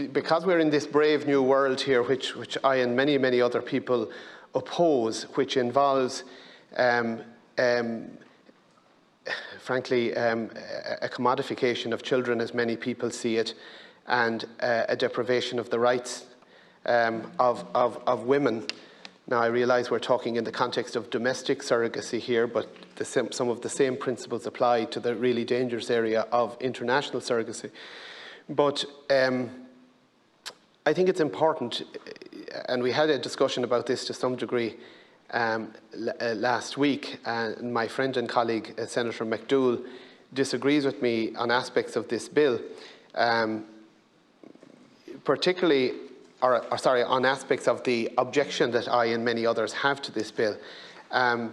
because we're in this brave new world here, which I and many other people oppose, which involves, frankly, a commodification of children as many people see it, and a deprivation of the rights of women. Now, I realise we're talking in the context of domestic surrogacy here, but some of the same principles apply to the really dangerous area of international surrogacy. But I think it's important, and we had a discussion about this to some degree last week, and my friend and colleague, Senator McDougall, disagrees with me on aspects of this bill, particularly on aspects of the objection that I and many others have to this bill. I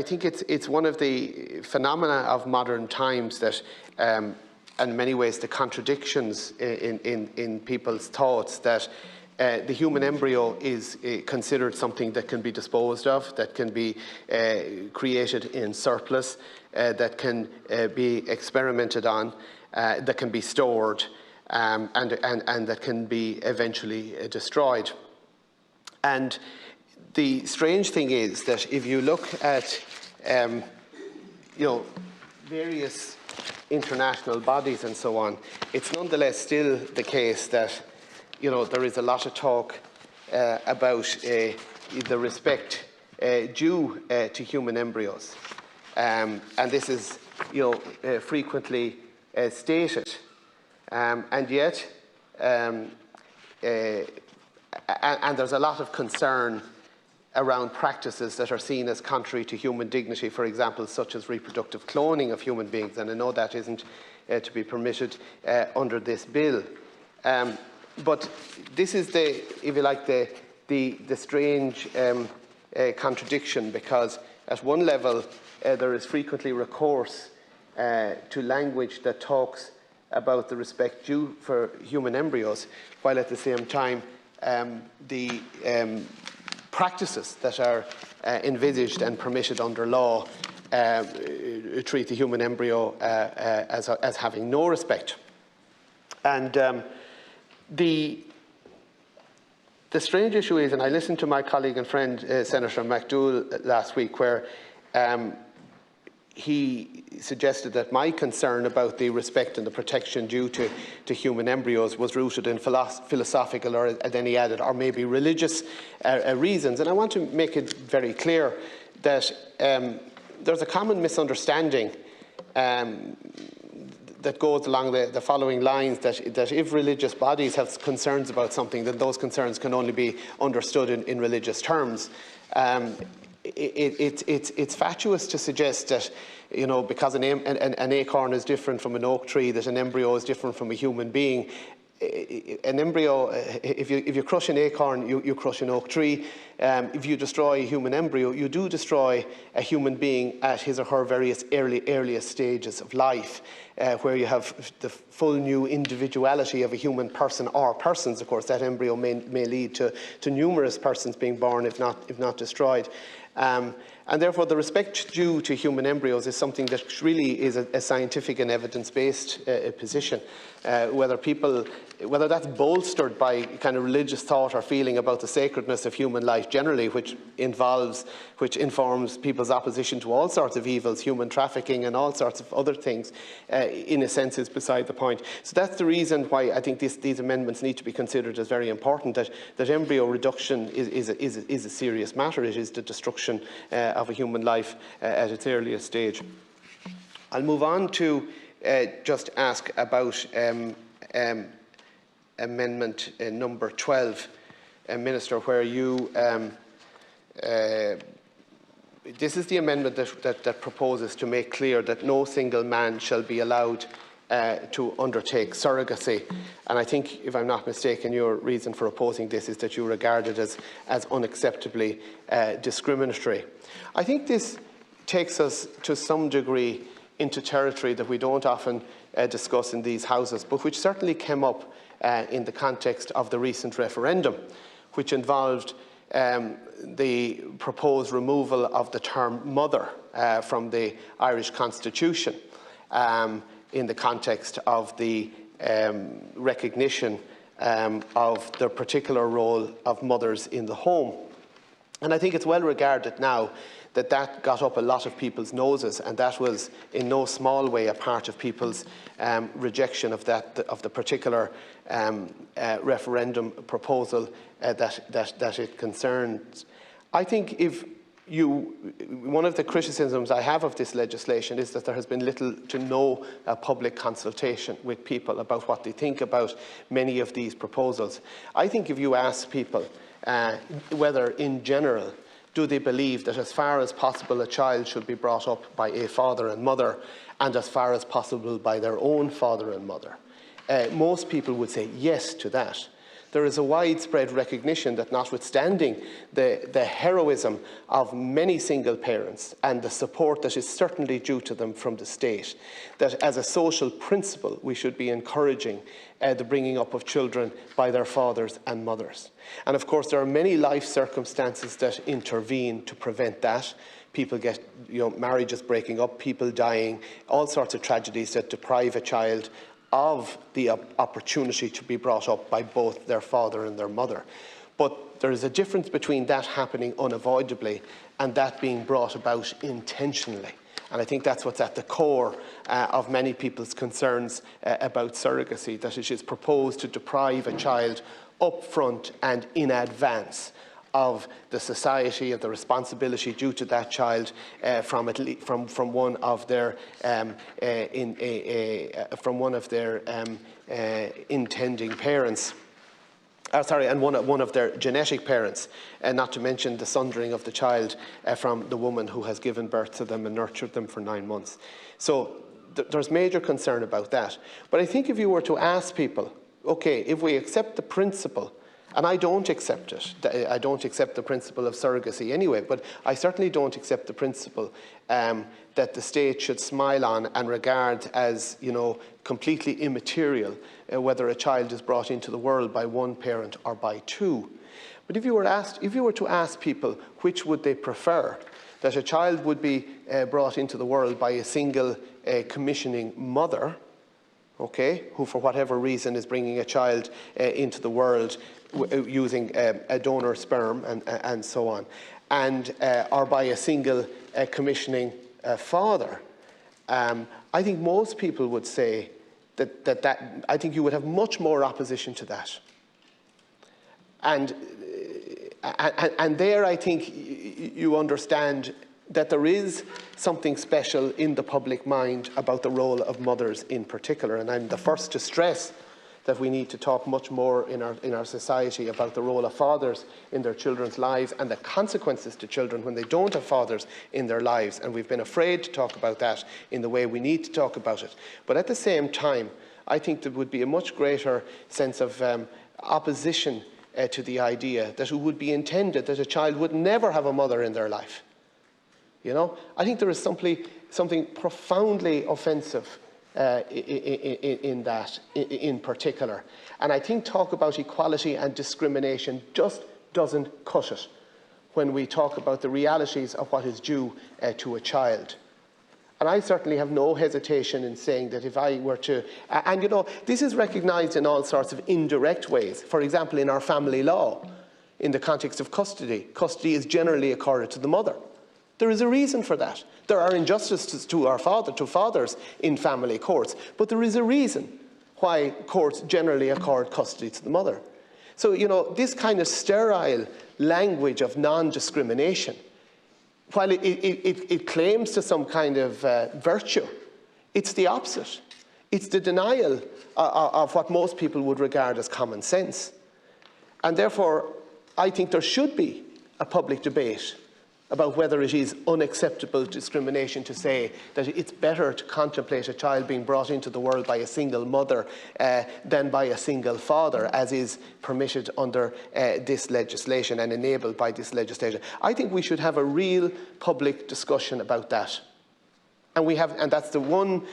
think it's one of the phenomena of modern times that, in many ways, the contradictions in people's thoughts, that the human embryo is considered something that can be disposed of, that can be created in surplus, that can be experimented on, that can be stored, and that can be eventually destroyed. And the strange thing is that if you look at various international bodies and so on, it's nonetheless still the case that there is a lot of talk about the respect due to human embryos, and this is frequently stated. And yet, and there's a lot of concern around practices that are seen as contrary to human dignity, for example, such as reproductive cloning of human beings, and I know that isn't to be permitted under this bill. But this is if you like, the strange contradiction, because at one level there is frequently recourse to language that talks about the respect due for human embryos, while at the same time the practices that are envisaged and permitted under law treat the human embryo as having no respect. And the strange issue is, and I listened to my colleague and friend Senator McDougall last week, where he suggested that my concern about the respect and the protection due to human embryos was rooted in philosophical, or then he added, or maybe religious reasons. And I want to make it very clear that there's a common misunderstanding that goes along the following lines, that if religious bodies have concerns about something, then those concerns can only be understood in religious terms. It's fatuous to suggest that, because an acorn is different from an oak tree, that an embryo is different from a human being. An embryo, if you crush an acorn, you crush an oak tree. If you destroy a human embryo, you do destroy a human being at his or her various earliest stages of life, where you have the full new individuality of a human person, or persons. Of course, that embryo may lead to numerous persons being born, if not destroyed. And therefore, the respect due to human embryos is something that really is a scientific and evidence-based position. Whether that's bolstered by kind of religious thought or feeling about the sacredness of human life generally, which informs people's opposition to all sorts of evils, human trafficking and all sorts of other things, in a sense is beside the point. So that's the reason why I think these amendments need to be considered as very important, that embryo reduction is a serious matter. It is the destruction of a human life at its earliest stage. I'll move on to just ask about amendment number 12, Minister, where you this is the amendment that proposes to make clear that no single man shall be allowed to undertake surrogacy. And I think, if I'm not mistaken, your reason for opposing this is that you regard it as unacceptably discriminatory. I think this takes us to some degree into territory that we don't often discuss in these houses, but which certainly came up in the context of the recent referendum, which involved the proposed removal of the term mother from the Irish Constitution in the context of the recognition of the particular role of mothers in the home. And I think it's well regarded now that that got up a lot of people's noses, and that was in no small way a part of people's rejection of the particular referendum proposal that it concerns. I think one of the criticisms I have of this legislation is that there has been little to no public consultation with people about what they think about many of these proposals. I think if you ask people whether in general do they believe that as far as possible a child should be brought up by a father and mother, and as far as possible by their own father and mother, most people would say yes to that. There is a widespread recognition that notwithstanding the heroism of many single parents and the support that is certainly due to them from the state, that as a social principle we should be encouraging the bringing up of children by their fathers and mothers. And of course there are many life circumstances that intervene to prevent that. People get, marriages breaking up, people dying, all sorts of tragedies that deprive a child of the opportunity to be brought up by both their father and their mother. But there is a difference between that happening unavoidably and that being brought about intentionally. And I think that's what's at the core of many people's concerns about surrogacy, that it is proposed to deprive a child up front and in advance of the society, of the responsibility due to that child from one of their intending parents. And one of their genetic parents, not to mention the sundering of the child from the woman who has given birth to them and nurtured them for 9 months. So there's major concern about that. But I think if you were to ask people, okay, if we accept the principle, and I don't accept it. I don't accept the principle of surrogacy anyway, but I certainly don't accept the principle that the state should smile on and regard as, completely immaterial whether a child is brought into the world by one parent or by two. But if you were to ask people which would they prefer, that a child would be brought into the world by a single commissioning mother, okay, who for whatever reason is bringing a child into the world using a donor sperm and so on, and or by a single commissioning father, I think most people would say that I think you would have much more opposition to that. And there I think you understand that there is something special in the public mind about the role of mothers in particular. And I'm the first to stress that we need to talk much more in our society about the role of fathers in their children's lives and the consequences to children when they don't have fathers in their lives. And we've been afraid to talk about that in the way we need to talk about it. But at the same time, I think there would be a much greater sense of opposition to the idea that it would be intended that a child would never have a mother in their life. I think there is something profoundly offensive in that, in particular. And I think talk about equality and discrimination just doesn't cut it when we talk about the realities of what is due to a child. And I certainly have no hesitation in saying that if I were to, and this is recognised in all sorts of indirect ways. For example, in our family law, in the context of custody, custody is generally accorded to the mother. There is a reason for that. There are injustices to fathers in family courts, but there is a reason why courts generally accord custody to the mother. So, this kind of sterile language of non-discrimination, while it claims to some kind of virtue, it's the opposite. It's the denial of what most people would regard as common sense. And therefore, I think there should be a public debate about whether it is unacceptable discrimination to say that it's better to contemplate a child being brought into the world by a single mother than by a single father, as is permitted under this legislation and enabled by this legislation. I think we should have a real public discussion about that. And that's the one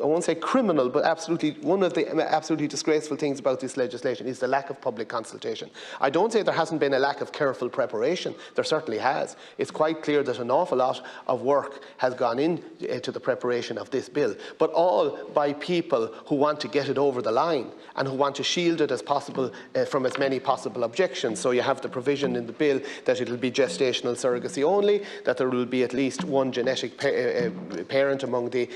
I won't say criminal, but absolutely one of the absolutely disgraceful things about this legislation is the lack of public consultation. I don't say there hasn't been a lack of careful preparation. There certainly has. It's quite clear that an awful lot of work has gone into the preparation of this bill, but all by people who want to get it over the line and who want to shield it as possible from as many possible objections. So you have the provision in the bill that it will be gestational surrogacy only, that there will be at least one genetic parent among the,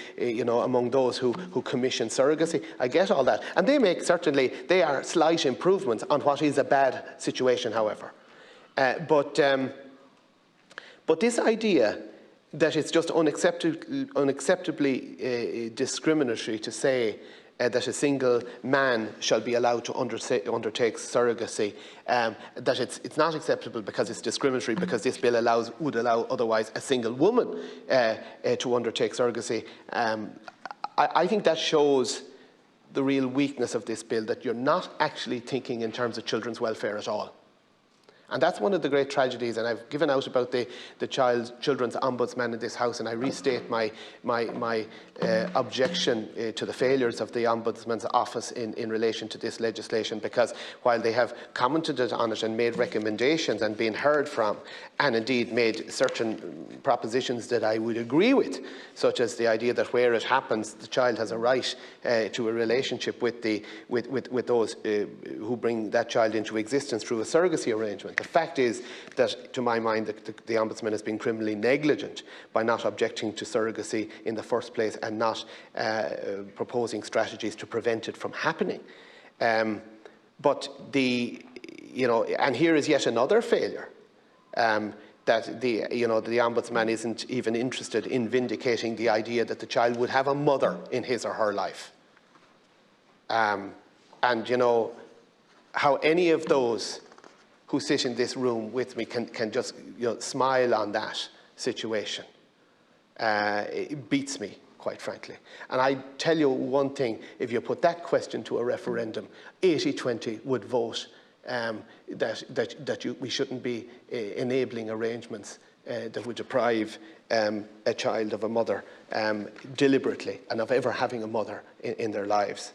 among those who commission surrogacy. I get all that, and they are slight improvements on what is a bad situation, however. But this idea that it's just unacceptably discriminatory to say that a single man shall be allowed to undertake surrogacy, that it's not acceptable because it's discriminatory, because this bill would allow otherwise a single woman to undertake surrogacy. I think that shows the real weakness of this bill, that you're not actually thinking in terms of children's welfare at all. And that's one of the great tragedies, and I've given out about the children's ombudsman in this House, and I restate my objection to the failures of the Ombudsman's office in relation to this legislation, because while they have commented on it and made recommendations and been heard from, and indeed made certain propositions that I would agree with, such as the idea that where it happens, the child has a right to a relationship with those who bring that child into existence through a surrogacy arrangement. The fact is that, to my mind, the Ombudsman has been criminally negligent by not objecting to surrogacy in the first place and not proposing strategies to prevent it from happening. And here is yet another failure, that the Ombudsman isn't even interested in vindicating the idea that the child would have a mother in his or her life. And how any of those who sit in this room with me can just smile on that situation. It beats me, quite frankly. And I tell you one thing, if you put that question to a referendum, 80-20 would vote that we shouldn't be enabling arrangements that would deprive a child of a mother deliberately, and of ever having a mother in their lives.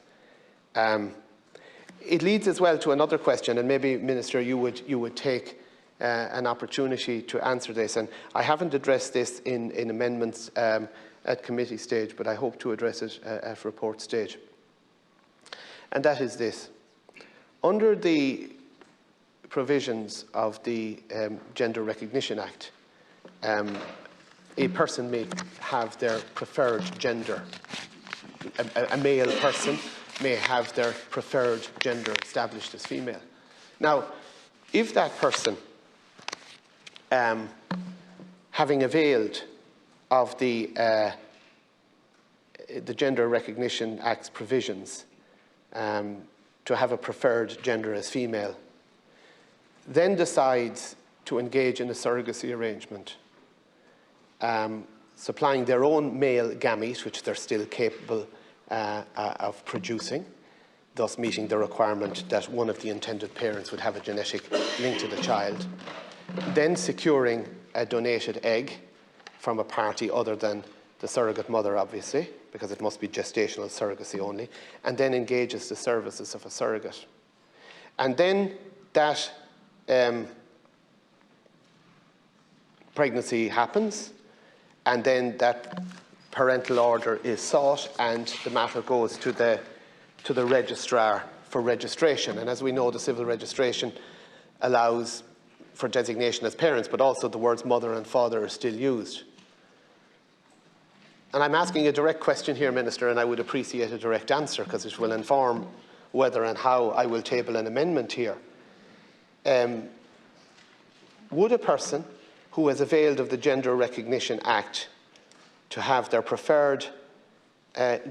It leads as well to another question, and maybe, Minister, you would take an opportunity to answer this. And I haven't addressed this in amendments at committee stage, but I hope to address it at report stage. And that is this. Under the provisions of the Gender Recognition Act, a person may have their preferred gender. A male person may have their preferred gender established as female. Now, if that person, having availed of the Gender Recognition Act's provisions to have a preferred gender as female, then decides to engage in a surrogacy arrangement, supplying their own male gamete, which they're still capable of producing, thus meeting the requirement that one of the intended parents would have a genetic link to the child, then securing a donated egg from a party other than the surrogate mother, obviously, because it must be gestational surrogacy only, and then engages the services of a surrogate. And then that pregnancy happens, and then that parental order is sought, and the matter goes to the registrar for registration. And as we know, the civil registration allows for designation as parents, but also the words mother and father are still used. And I'm asking a direct question here, Minister, and I would appreciate a direct answer, because it will inform whether and how I will table an amendment here. Would a person who has availed of the Gender Recognition Act to have their preferred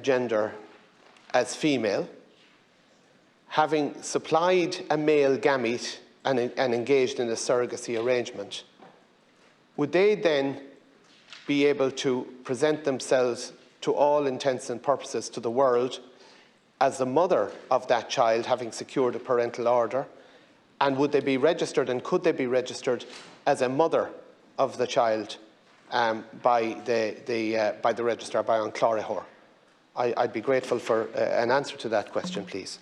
gender as female, having supplied a male gamete and engaged in a surrogacy arrangement, would they then be able to present themselves to all intents and purposes to the world as the mother of that child, having secured a parental order? And would they be registered, and could they be registered as a mother of the child by the registrar, by An Cláraitheoir? I'd be grateful for an answer to that question, please.